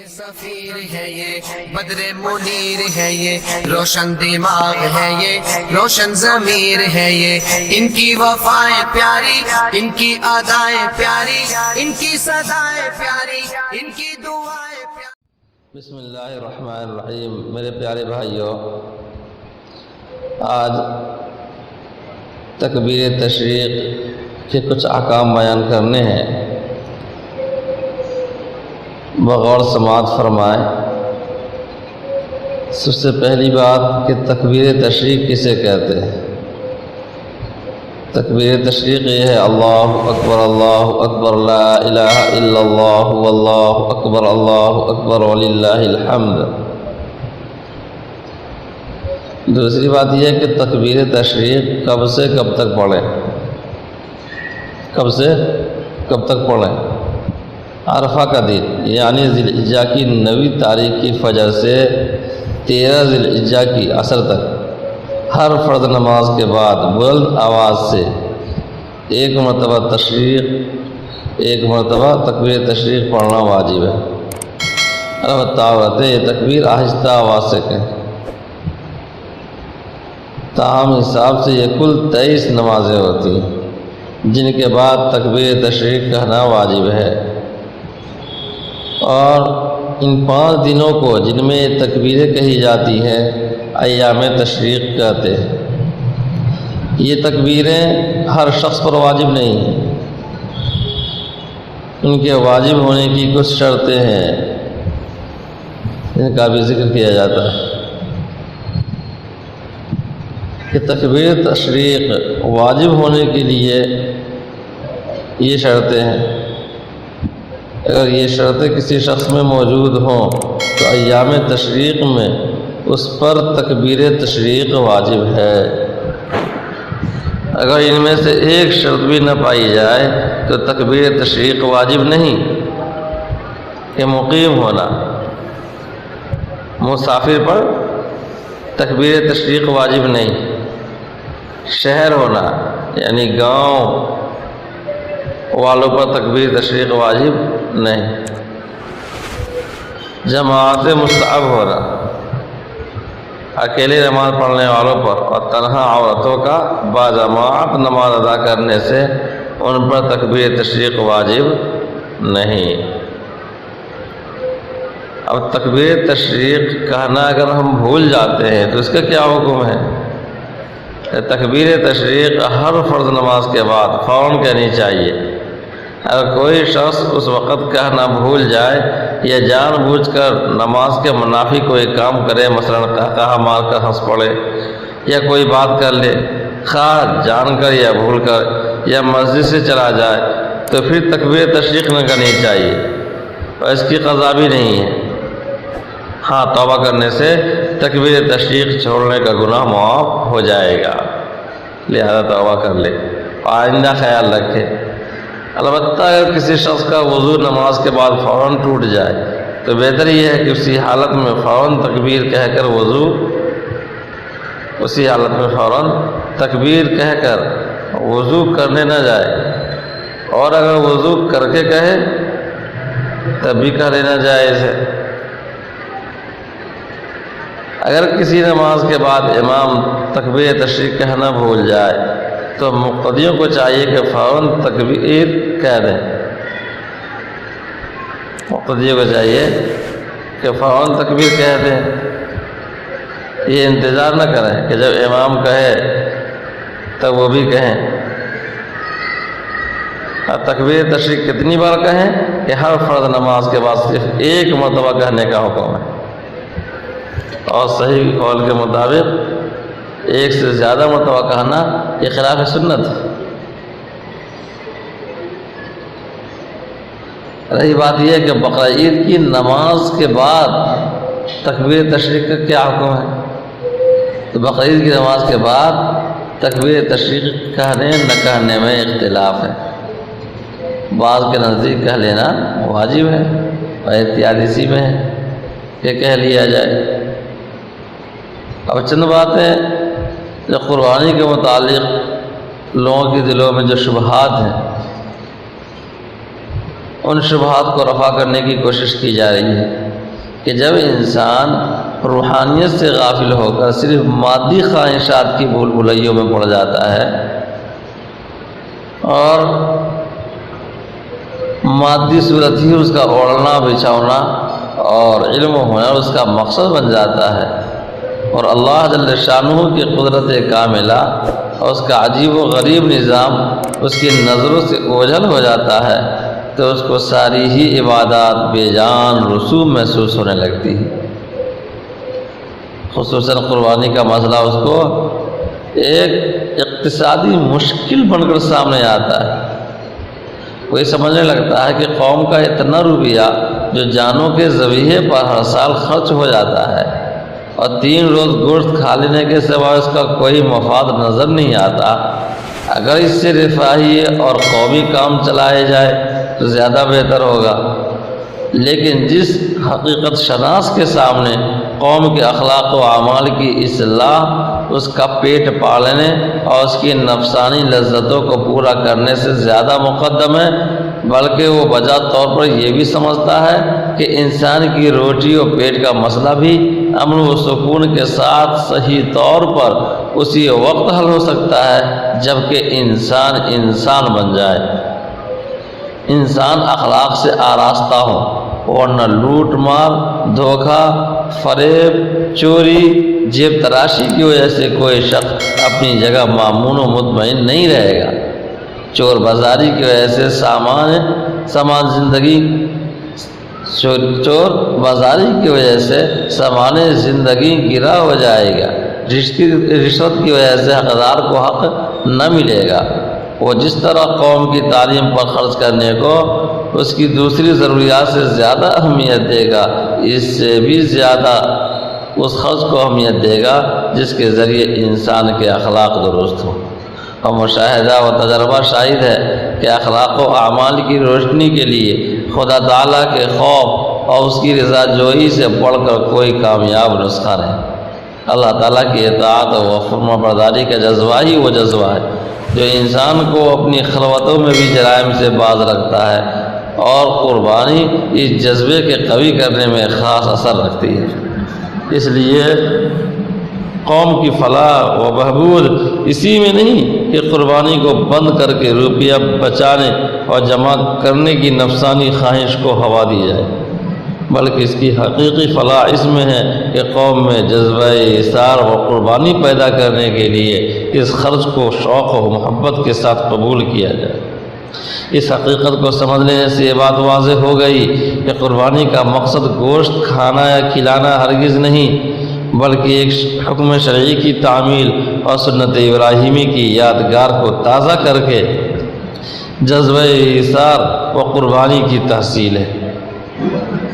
سفیر ہے یہ بدر منیر ہے یہ روشن دماغ ہے یہ روشن ضمیر ہے یہ ان کی وفائیں پیاری ان کی ادائیں پیاری ان کی صدائیں پیاری ان کی دعائیں پیاری۔ بسم اللہ الرحمن الرحیم۔ میرے پیارے بھائیوں، آج تکبیر تشریق کے کچھ احکام بیان کرنے ہیں، بغور سماعت فرمائیں۔ سب سے پہلی بات کہ تکبیر تشریق کسے کہتے ہیں؟ تکبیر تشریق یہ ہے اللہ اکبر لا الہ الا اللہ واللہ اکبر وللہ الحمد۔ دوسری بات یہ ہے کہ تکبیر تشریق کب سے کب تک پڑھیں؟ کب سے کب تک پڑھیں؟ عرفہ کا دن یعنی ذی الحجہ کی 9 تاریخ کی فجر سے 13 ذی الحجہ کی عصر تک ہر فرض نماز کے بعد بلند آواز سے ایک مرتبہ تکبیر تشریق پڑھنا واجب ہے۔ البتہ عورتیں یہ تکبیر آہستہ آواز سے کہیں۔ تاہم حساب سے یہ کل 23 نمازیں ہوتی ہیں جن کے بعد تکبیر تشریق کہنا واجب ہے، اور ان 5 دنوں کو جن میں یہ تکبیریں کہی جاتی ہیں ایام تشریق کہتے ہیں۔ یہ تکبیریں ہر شخص پر واجب نہیں ہیں، ان کے واجب ہونے کی کچھ شرطیں ہیں جن کا بھی ذکر کیا جاتا ہے کہ تکبیر تشریق واجب ہونے کے لیے یہ شرطیں ہیں۔ اگر یہ شرطیں کسی شخص میں موجود ہوں تو ایام تشریق میں اس پر تکبیر تشریق واجب ہے۔ اگر ان میں سے ایک شرط بھی نہ پائی جائے تو تکبیر تشریق واجب نہیں۔ کہ مقیم ہونا، مسافر پر تکبیر تشریق واجب نہیں۔ شہر ہونا یعنی گاؤں والوں پر تکبیر تشریق واجب نہیں۔ جماعت مستحب ہونا، اکیلے نماز پڑھنے والوں پر اور تنہا عورتوں کا باجماعت نماز ادا کرنے سے ان پر تکبیر تشریق واجب نہیں۔ اب تکبیر تشریق کہنا اگر ہم بھول جاتے ہیں تو اس کا کیا حکم ہے؟ تکبیر تشریق ہر فرض نماز کے بعد فوراً کہنی چاہیے۔ اگر کوئی شخص اس وقت کہنا بھول جائے یا جان بوجھ کر نماز کے منافی کوئی کام کرے، مثلاً قہقہہ مار کر ہنس پڑے یا کوئی بات کر لے، خواہ جان کر یا بھول کر، یا مسجد سے چلا جائے، تو پھر تکبیر تشریق نہ کرنی چاہیے اور اس کی قضا بھی نہیں ہے۔ ہاں، توبہ کرنے سے تکبیر تشریق چھوڑنے کا گناہ معاف ہو جائے گا، لہذا توبہ کر لے، آئندہ خیال رکھے۔ البتہ اگر کسی شخص کا وضو نماز کے بعد فوراً ٹوٹ جائے تو بہتر یہ ہے کہ اسی حالت میں فوراً تکبیر کہہ کر وضو کرنے نہ جائے، اور اگر وضو کر کے کہے تب بھی کہہ لینا جائز ہے۔ اگر کسی نماز کے بعد امام تکبیر تشریق کہنا بھول جائے تو مقتدیوں کو چاہیے کہ فوراً تکبیر کہہ دیں۔ مقتدیوں کو چاہیے کہ فوراً تکبیر کہہ دیں، یہ انتظار نہ کریں کہ جب امام کہے تب وہ بھی کہیں۔ تکبیر تشریق کتنی بار کہیں؟ کہ ہر فرض نماز کے بعد صرف 1 مرتبہ کہنے کا حکم ہے، اور صحیح قول کے مطابق 1 سے زیادہ مرتبہ کہنا یہ خلاف سنت ہے۔ رہی بات یہ ہے کہ بقرعید کی نماز کے بعد تکبیر تشریق کا کیا حکم ہے؟ تو بقرعید کی نماز کے بعد تکبیر تشریق کہنے نہ کہنے میں اختلاف ہے۔ بعض کے نزدیک کہہ لینا واجب ہے اور احتیاط اسی میں ہے کہ کہہ لیا جائے۔ اب چند باتیں جو قربانی کے متعلق لوگوں کے دلوں میں جو شبہات ہیں ان شبہات کو رفع کرنے کی کوشش کی جا رہی ہے۔ کہ جب انسان روحانیت سے غافل ہو کر صرف مادی خواہشات کی بھول بھلائیوں میں پڑ جاتا ہے اور مادی صورت ہی اس کا اوڑھنا بچھاؤنا اور علم ہونا اس کا مقصد بن جاتا ہے، اور اللہ جل شانہ کی قدرت کاملہ اور اس کا عجیب و غریب نظام اس کی نظروں سے اوجھل ہو جاتا ہے، تو اس کو ساری ہی عبادات بے جان رسوم محسوس ہونے لگتی ہے۔ خصوصاً قربانی کا مسئلہ اس کو ایک اقتصادی مشکل بن کر سامنے آتا ہے۔ کوئی سمجھنے لگتا ہے کہ قوم کا اتنا روپیہ جو جانوں کے ذبیحے پر ہر سال خرچ ہو جاتا ہے اور 3 روز گوشت کھا لینے کے سوا اس کا کوئی مفاد نظر نہیں آتا، اگر اس سے رفاہی اور قومی کام چلائے جائے تو زیادہ بہتر ہوگا۔ لیکن جس حقیقت شناس کے سامنے قوم کے اخلاق و اعمال کی اصلاح اس کا پیٹ پالنے اور اس کی نفسانی لذتوں کو پورا کرنے سے زیادہ مقدم ہے، بلکہ وہ بجا طور پر یہ بھی سمجھتا ہے کہ انسان کی روٹی اور پیٹ کا مسئلہ بھی امن و سکون کے ساتھ صحیح طور پر اسی وقت حل ہو سکتا ہے جب کہ انسان بن جائے، انسان اخلاق سے آراستہ ہو اور نہ لوٹ مار، دھوکہ، فریب، چوری، جیب تراشی کی وجہ سے کوئی شخص اپنی جگہ مامون و مطمئن نہیں رہے گا۔ چور بازاری کی وجہ سے سامان زندگی گرا ہو جائے گا، رشوت کی وجہ سے حقدار کو حق نہ ملے گا۔ وہ جس طرح قوم کی تعلیم پر خرچ کرنے کو اس کی دوسری ضروریات سے زیادہ اہمیت دے گا، اس سے بھی زیادہ اس خرچ کو اہمیت دے گا جس کے ذریعے انسان کے اخلاق درست ہوں۔ اور مشاہدہ و تجربہ شاہد ہے کہ اخلاق و اعمال کی روشنی کے لیے خدا تعالیٰ کے خوف اور اس کی رضا جوئی سے بڑھ کر کوئی کامیاب نسخہ نہیں۔ اللہ تعالیٰ کی اطاعت و فرما برداری کا جذبہ ہی وہ جذبہ ہے جو انسان کو اپنی خلوتوں میں بھی جرائم سے باز رکھتا ہے، اور قربانی اس جذبے کے قوی کرنے میں خاص اثر رکھتی ہے۔ اس لیے قوم کی فلاح و بہبود اسی میں نہیں کہ قربانی کو بند کر کے روپیہ بچانے اور جمع کرنے کی نفسانی خواہش کو ہوا دی جائے، بلکہ اس کی حقیقی فلاح اس میں ہے کہ قوم میں جذبہ ایثار و قربانی پیدا کرنے کے لیے اس خرچ کو شوق و محبت کے ساتھ قبول کیا جائے۔ اس حقیقت کو سمجھنے سے یہ بات واضح ہو گئی کہ قربانی کا مقصد گوشت کھانا یا کھلانا ہرگز نہیں، بلکہ ایک حکم شرعی کی تعمیل اور سنت ابراہیمی کی یادگار کو تازہ کر کے جذبہ ایثار و قربانی کی تحصیل ہے۔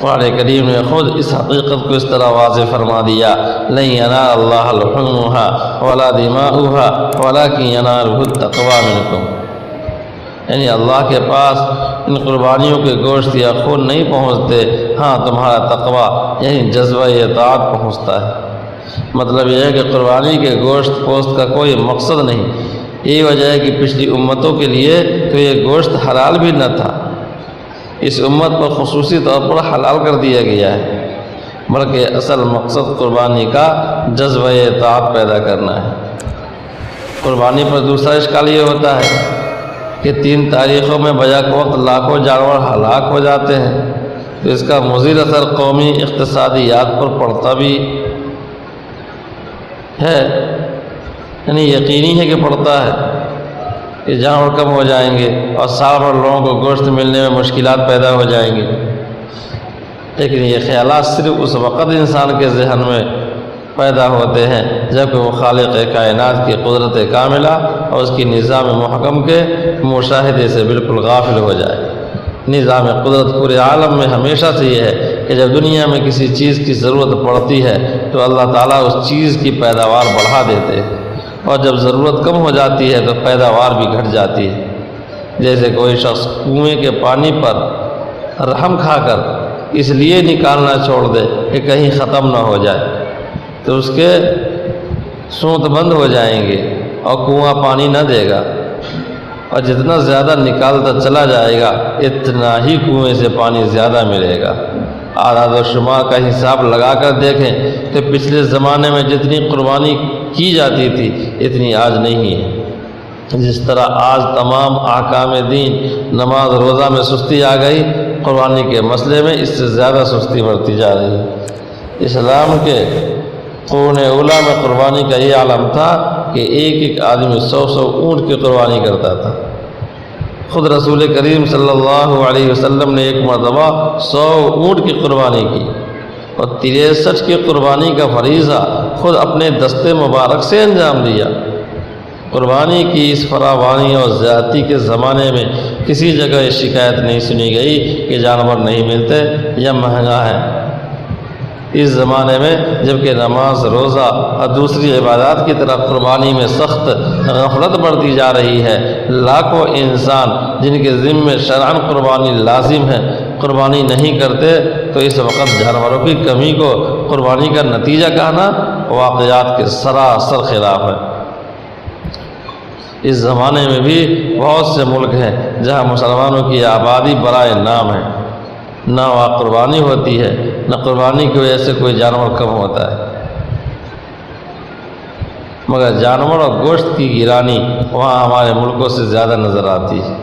قرآن کریم نے خود اس حقیقت کو اس طرح واضح فرما دیا، لن ینال اللہ لحومها ولا دماؤها ولکن ینالہ التقوی منکم، یعنی اللہ کے پاس ان قربانیوں کے گوشت یا خون نہیں پہنچتے، ہاں تمہارا تقوی یعنی جذبہ اطاعت پہنچتا ہے۔ مطلب یہ ہے کہ قربانی کے گوشت پوست کا کوئی مقصد نہیں، یہی وجہ ہے کہ پچھلی امتوں کے لیے تو یہ گوشت حلال بھی نہ تھا، اس امت پر خصوصی طور پر حلال کر دیا گیا ہے، بلکہ اصل مقصد قربانی کا جذبہ اطاعت پیدا کرنا ہے۔ قربانی پر دوسرا اشکال یہ ہوتا ہے کہ 3 تاریخوں میں بیک وقت لاکھوں جانور ہلاک ہو جاتے ہیں، تو اس کا مضر اثر قومی اقتصادیات پر پڑتا بھی ہے، یعنی یقینی ہے کہ پڑتا ہے کہ جانور کم ہو جائیں گے اور سال بھر لوگوں کو گوشت ملنے میں مشکلات پیدا ہو جائیں گے۔ لیکن یہ خیالات صرف اس وقت انسان کے ذہن میں پیدا ہوتے ہیں جب کہ وہ خالق کائنات کی قدرت کاملہ اور اس کی نظام محکم کے مشاہدے سے بالکل غافل ہو جائے۔ نظام قدرت پورے عالم میں ہمیشہ سے یہ ہے کہ جب دنیا میں کسی چیز کی ضرورت پڑتی ہے تو اللہ تعالیٰ اس چیز کی پیداوار بڑھا دیتے ہیں، اور جب ضرورت کم ہو جاتی ہے تو پیداوار بھی گھٹ جاتی ہے۔ جیسے کوئی شخص کنویں کے پانی پر رحم کھا کر اس لیے نکالنا چھوڑ دے کہ کہیں ختم نہ ہو جائے تو اس کے سوت بند ہو جائیں گے اور کنواں پانی نہ دے گا، اور جتنا زیادہ نکالتا چلا جائے گا اتنا ہی کنویں سے پانی زیادہ ملے گا۔ اعداد و شمار کا حساب لگا کر دیکھیں تو پچھلے زمانے میں جتنی قربانی کی جاتی تھی اتنی آج نہیں ہے۔ جس طرح آج تمام احکام دین نماز روزہ میں سستی آ گئی، قربانی کے مسئلے میں اس سے زیادہ سستی بڑھتی جا رہی ہے۔ اسلام کے قرون اولا میں قربانی کا یہ عالم تھا کہ ایک ایک آدمی 100 اونٹ کی قربانی کرتا تھا۔ خود رسول کریم صلی اللہ علیہ وسلم نے ایک مرتبہ 100 اونٹ کی قربانی کی اور 63 کی قربانی کا فریضہ خود اپنے دست مبارک سے انجام دیا۔ قربانی کی اس فراوانی اور زیادتی کے زمانے میں کسی جگہ یہ شکایت نہیں سنی گئی کہ جانور نہیں ملتے یا مہنگا ہے۔ اس زمانے میں جبکہ نماز روزہ اور دوسری عبادات کی طرح قربانی میں سخت غفلت بڑھتی جا رہی ہے، لاکھوں انسان جن کے ذمے شرعاً قربانی لازم ہے قربانی نہیں کرتے، تو اس وقت جانوروں کی کمی کو قربانی کا نتیجہ کہنا واقعات کے سراسر خلاف ہے۔ اس زمانے میں بھی بہت سے ملک ہیں جہاں مسلمانوں کی آبادی برائے نام ہے، نہ وہاں قربانی ہوتی ہے نہ قربانی کی وجہ سے کوئی جانور کم ہوتا ہے، مگر جانور اور گوشت کی گرانی وہاں ہمارے ملکوں سے زیادہ نظر آتی ہے۔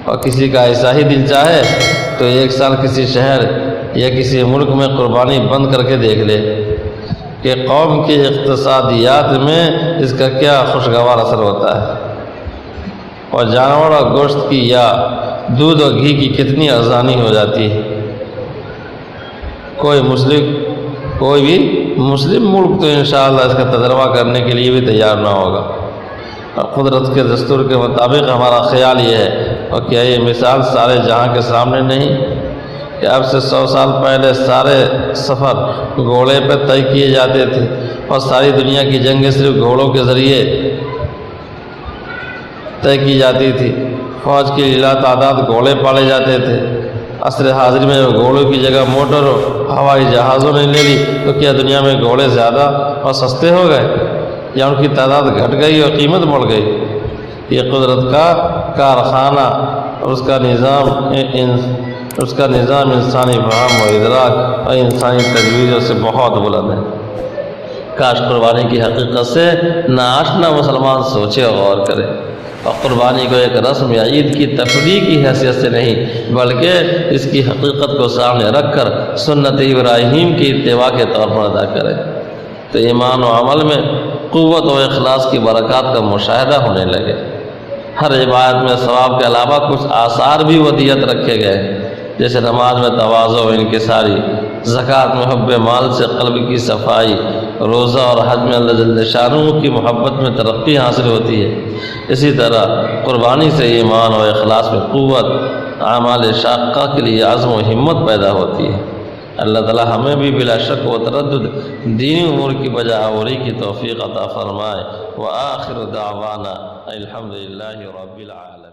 اور کسی کا ایسا ہی دل چاہے تو ایک سال کسی شہر یا کسی ملک میں قربانی بند کر کے دیکھ لے کہ قوم کی اقتصادیات میں اس کا کیا خوشگوار اثر ہوتا ہے، اور جانور اور گوشت کی یا دودھ اور گھی کی کتنی ارزانی ہو جاتی ہے۔ کوئی بھی مسلم ملک تو انشاءاللہ اس کا تجربہ کرنے کے لیے بھی تیار نہ ہوگا۔ اور قدرت کے دستور کے مطابق ہمارا خیال یہ ہے، اور کیا یہ مثال سارے جہاں کے سامنے نہیں کہ اب سے 100 سال پہلے سارے سفر گھوڑے پہ طے کیے جاتے تھے اور ساری دنیا کی جنگیں صرف گھوڑوں کے ذریعے طے کی جاتی تھی، فوج کی لا تعداد گھوڑے پالے جاتے تھے۔ عصر حاضر میں گھوڑوں کی جگہ موٹر ہوائی جہازوں نے لے لی، تو کیا دنیا میں گھوڑے زیادہ اور سستے ہو گئے یا ان کی تعداد گھٹ گئی اور قیمت بڑھ گئی؟ یہ قدرت کا کارخانہ اور اس کا نظام انسانی فہم و ادراک اور انسانی تجویزوں سے بہت بلند ہے۔ کاش قربانی کی حقیقت سے ناآشنا مسلمان سوچے اور غور کرے، اور قربانی کو ایک رسم یا عید کی تفریح کی حیثیت سے نہیں بلکہ اس کی حقیقت کو سامنے رکھ کر سنت ابراہیم کی اتباع کے طور پر ادا کرے، تو ایمان و عمل میں قوت و اخلاص کی برکات کا مشاہدہ ہونے لگے۔ ہر عبادت میں ثواب کے علاوہ کچھ آثار بھی ودیت رکھے گئے، جیسے نماز میں تواضع و انکساری، زکوٰۃ میں حب مال سے قلب کی صفائی، روزہ اور حج میں اللہ جل شانہ کی محبت میں ترقی حاصل ہوتی ہے۔ اسی طرح قربانی سے ایمان و اخلاص میں قوت، اعمال شاقہ کے لیے عزم و ہمت پیدا ہوتی ہے۔ اللہ تعالی ہمیں بھی بلا شک و تردد دینی امور کی بجا آوری کی توفیق عطا فرمائے۔ وآخر دعوانا الحمدللہ رب العالمین۔